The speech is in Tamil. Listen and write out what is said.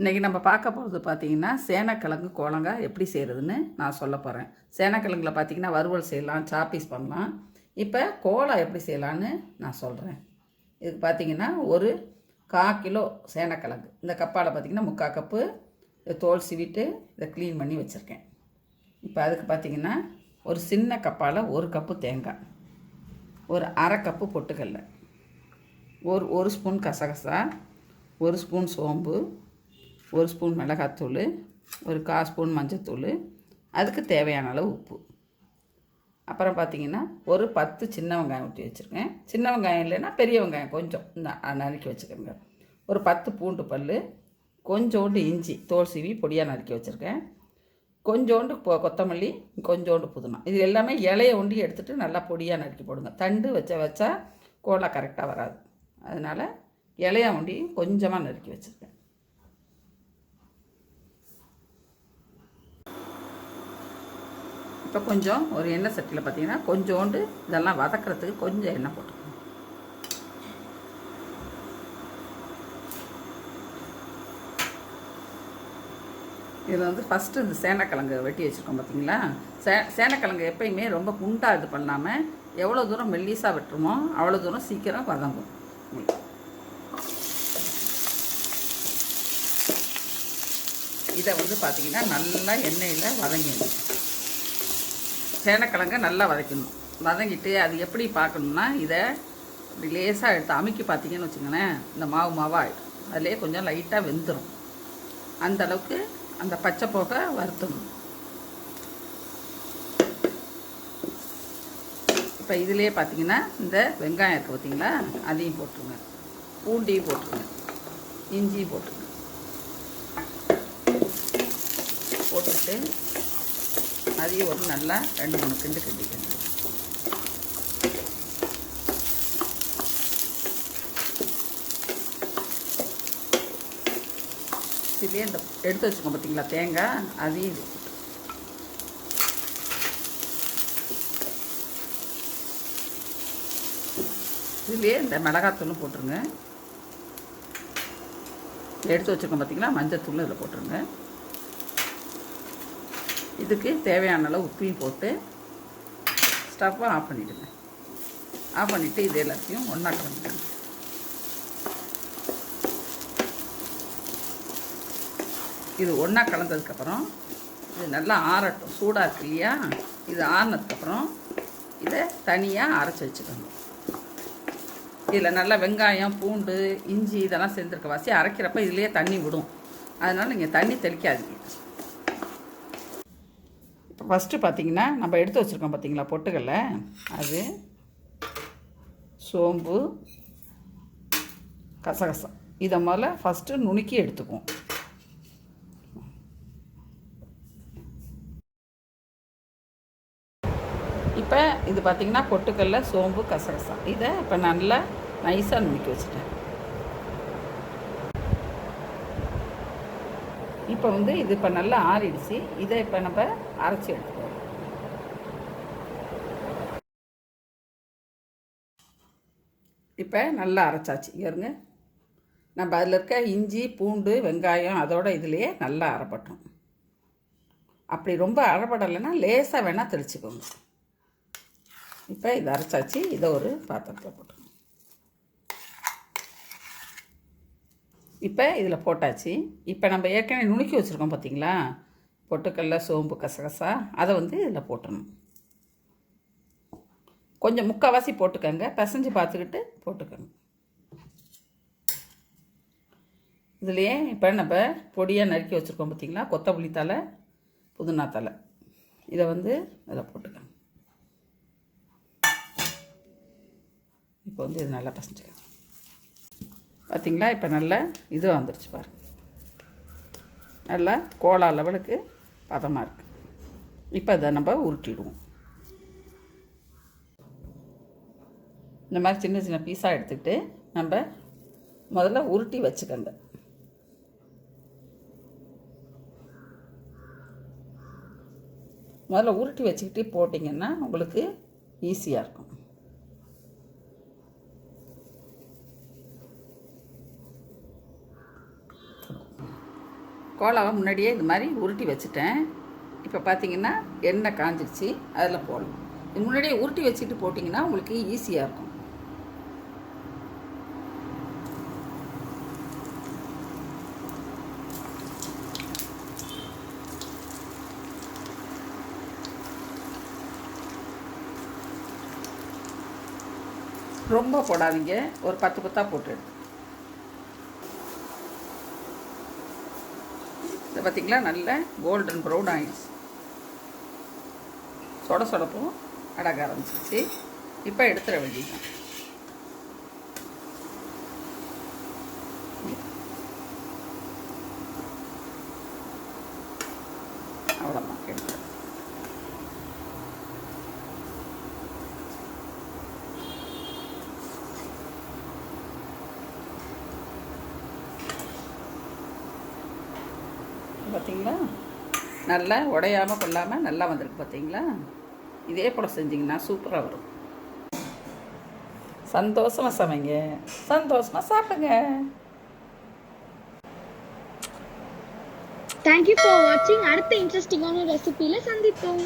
இன்றைக்கி நம்ம பார்க்க போகிறது பார்த்திங்கன்னா சேனக்கிழங்கு கோலங்காய் எப்படி செய்கிறதுன்னு நான் சொல்ல போகிறேன். சேனக்கிழங்குல பார்த்திங்கன்னா வறுவல் செய்யலாம், சாப்பீஸ் பண்ணலாம். இப்போ கோலா எப்படி செய்யலான்னு நான் சொல்கிறேன். இதுக்கு பார்த்திங்கன்னா ஒரு 1/4 கிலோ சேனக்கிழங்கு, இந்த கப்பால் பார்த்திங்கன்னா 3/4 கப்பு தோல் சீவிட்டு இதை க்ளீன் பண்ணி வச்சுருக்கேன். இப்போ அதுக்கு பார்த்திங்கன்னா ஒரு சின்ன கப்பால் 1 கப்பு தேங்காய், ஒரு 1/2 கப்பு பொட்டுக்கடலை, ஒரு ஸ்பூன் கசகசா, 1 ஸ்பூன் சோம்பு, 1 ஸ்பூன் மிளகாத்தூள், ஒரு 1/4 ஸ்பூன் மஞ்சத்தூள், அதுக்கு தேவையான அளவு உப்பு. அப்புறம் பார்த்திங்கன்னா ஒரு 10 சின்ன வெங்காயம் ஊற்றி வச்சுருக்கேன். சின்ன வெங்காயம் இல்லைன்னா பெரிய வெங்காயம் கொஞ்சம் நறுக்கி வச்சுக்கோங்க. ஒரு 10 பூண்டு பல், கொஞ்சோண்டு இஞ்சி தோல் சீவி பொடியாக நறுக்கி வச்சுருக்கேன். கொஞ்சோண்டு கொத்தமல்லி, கொஞ்சோண்டு புதினா. இது எல்லாமே இலையை ஒண்டி எடுத்துகிட்டு நல்லா பொடியாக நறுக்கி போடுங்க. தண்டு வச்சா கோலா கரெக்டாக வராது. அதனால் இலையை ஒண்டி கொஞ்சமாக நறுக்கி வச்சுருக்கேன். இப்போ கொஞ்சம் ஒரு எண்ணெய் சட்டியில் பார்த்திங்கன்னா கொஞ்சோண்டு இதெல்லாம் வதக்கிறதுக்கு கொஞ்சம் எண்ணெய் போட்டுக்கணும். இதில் வந்து ஃபஸ்ட்டு இந்த சேனக்கிழங்கு வெட்டி வச்சுருக்கோம் பார்த்திங்களா. சேனக்கிழங்கு எப்பயுமே ரொம்ப குண்டாக இது பண்ணாமல் எவ்வளோ தூரம் மெல்லிஸாக வெட்டுறோமோ அவ்வளோ தூரம் சீக்கிரம் வதங்கும். இதை வந்து பார்த்திங்கன்னா நல்லா எண்ணெயில் வதங்கிடும். சேனக்கிழங்கை நல்லா வதக்கணும். வதங்கிட்டு அது எப்படி பார்க்கணுன்னா, இதை இப்படி லேசாக எடுத்து அமுக்கி பார்த்திங்கன்னு வச்சுக்கோங்களேன், இந்த மாவாக ஆகிடும். அதிலே கொஞ்சம் லைட்டாக வெந்துடும். அந்தளவுக்கு அந்த பச்சை போக வறுத்தணும். இப்போ இதிலே பார்த்திங்கன்னா இந்த வெங்காயம் இருக்குது பார்த்திங்களா, அதையும் போட்டுருங்க, பூண்டையும் போட்டுருங்க, இஞ்சியும் போட்டுருங்க. போட்டுட்டு அதையும் ஒரு நல்லா 2-3 கிண்டு கிண்டிக்கணும். இதுலேயே இந்த எடுத்து வச்சுக்கோங்க பார்த்தீங்களா தேங்காய், அதையும் இதுலேயே இந்த மிளகாத்தூளும் போட்டுருங்க. எடுத்து வச்சுருக்கோம் பார்த்தீங்களா மஞ்சத்தூள் இதில் போட்டுருங்க. இதுக்கு தேவையான அளவு உப்பையும் போட்டு ஸ்டவ்வை ஆஃப் பண்ணிவிடுங்க. ஆஃப் பண்ணிவிட்டு இது எல்லாத்தையும் ஒன்றா கலந்துடுங்க. இது ஒன்றா கலந்ததுக்கப்புறம் இது நல்லா ஆறட்டும். சூடாக இருக்கு இல்லையா, இது ஆறினதுக்கப்புறம் இதை தனியாக அரைச்சி வச்சுக்கணும். இதில் நல்லா வெங்காயம், பூண்டு, இஞ்சி இதெல்லாம் சேர்ந்துருக்க வாசி அரைக்கிறப்ப இதுலேயே தண்ணி விடும். அதனால் நீங்கள் தண்ணி தெளிக்காதீங்க. இப்போ ஃபஸ்ட்டு பார்த்திங்கன்னா நம்ம எடுத்து வச்சுருக்கோம் பார்த்திங்களா பொட்டுக்கடலை, அது சோம்பு, கசகசா, இதை முதல்ல ஃபஸ்ட்டு நுணுக்கி எடுத்துக்குவோம். இப்போ இது பார்த்திங்கன்னா பொட்டுக்கடலை, சோம்பு, கசகசா, இதை இப்போ நல்லா நைஸாக நுணுக்கி வச்சுட்டேன். இப்போ வந்து இது இப்போ நல்லா ஆறிடுச்சு. இதை இப்போ நம்ம அரைச்சி எடுத்துக்குவோம். இப்போ நல்லா அரைச்சாச்சு. இருங்க, நம்ம அதில் இருக்க இஞ்சி, பூண்டு, வெங்காயம் அதோட இதுலேயே நல்லா அரைப்பட்டோம். அப்படி ரொம்ப அரைப்படலைன்னா லேசாக வேணால் தெளிச்சுக்கோங்க. இப்போ இதை அரைச்சாச்சு. இதை ஒரு பாத்திரத்தில் போட்டுக்கோங்க. இப்போ இதில் போட்டாச்சு. இப்போ நம்ம ஏற்கனவே நுணுக்கி வச்சுருக்கோம் பார்த்திங்களா பொட்டுக்கடலை, சோம்பு, கசகசா, அதை வந்து இதில் போட்டுடணும். கொஞ்சம் முக்கால்வாசி போட்டுக்கோங்க, பிசைஞ்சு பார்த்துக்கிட்டு போட்டுக்கோங்க. இதுலேயே இப்போ நம்ம பொடியாக நறுக்கி வச்சுருக்கோம் பார்த்திங்களா கொத்தமல்லி தழை, புதினா தழை, இதை வந்து இதில் போட்டுக்கோங்க. இப்போ வந்து இது நல்லா பிசைஞ்சுக்கோங்க. பார்த்திங்களா இப்போ நல்லா இது வந்துடுச்சு பாருங்கள். நல்லா கோலா லெவலுக்கு பதமாக இருக்குது. இப்போ அதை நம்ம உருட்டிடுவோம். இந்த மாதிரி சின்ன சின்ன பீஸாக எடுத்துக்கிட்டு நம்ம முதல்ல உருட்டி வச்சுக்கோங்க. முதல்ல உருட்டி வச்சுக்கிட்டு போட்டிங்கன்னா உங்களுக்கு ஈஸியாக இருக்கும். கோலாவை முன்னாடியே இது மாதிரி உருட்டி வச்சுட்டேன். இப்போ பார்த்தீங்கன்னா எண்ணெய் காஞ்சிடுச்சு, அதில் போடலாம். இது முன்னாடியே உருட்டி வச்சுட்டு போட்டிங்கன்னா உங்களுக்கு ஈஸியாக இருக்கும். ரொம்ப போடாதீங்க, ஒரு 10 கொத்தா போட்டு. இதை பார்த்திங்களா நல்ல கோல்டன் ப்ரௌன் ஆகிடுச்சு. சொட சொடப்பும் அடங்க ஆரம்பிச்சிருச்சு. இப்போ எடுத்துட வேண்டியதுதான். அவ்வளோதான் எடுத்து. பார்த்தீங்களா நல்லா உடையாமல் கொள்ளாமல் நல்லா வந்திருக்கு. பார்த்தீங்களா, இதே போல் செஞ்சிங்கன்னா சூப்பராக வரும். சந்தோஷமாக சமைங்க, சந்தோஷமாக சாப்பிடுங்க. தேங்க்யூ ஃபார் வாட்சிங். அடுத்த இன்ட்ரெஸ்டிங்கான ரெசிபியில் சந்திப்போம்.